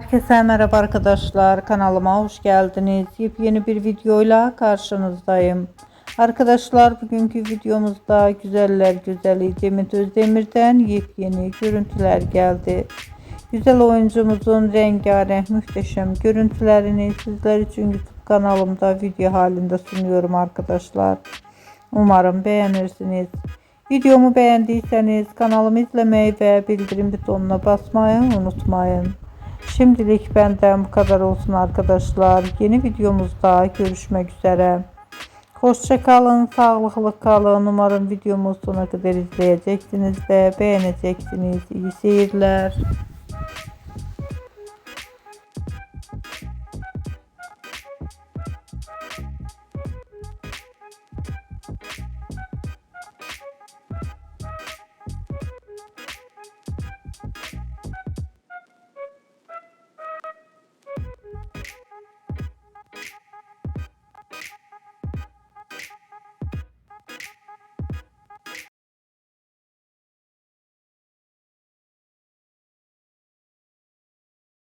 Herkese merhaba arkadaşlar, kanalıma hoş geldiniz. Yepyeni bir videoyla karşınızdayım. Arkadaşlar, bugünkü videomuzda güzeller güzeli Demet Özdemir'den yepyeni görüntüler geldi. Güzel oyuncumuzun rengarenk muhteşem görüntülerini sizler için YouTube kanalımda video halinde sunuyorum arkadaşlar. Umarım beğenirsiniz. Videomu beğendiyseniz kanalımı izlemeyi ve bildirim butonuna basmayı unutmayın. Şimdilik benden bu kadar olsun arkadaşlar. Yeni videomuzda görüşmek üzere. Hoşça kalın, sağlıklı kalın. Umarım videomu sonuna kadar izleyeceksiniz ve beğeneceksiniz. İyi seyirler.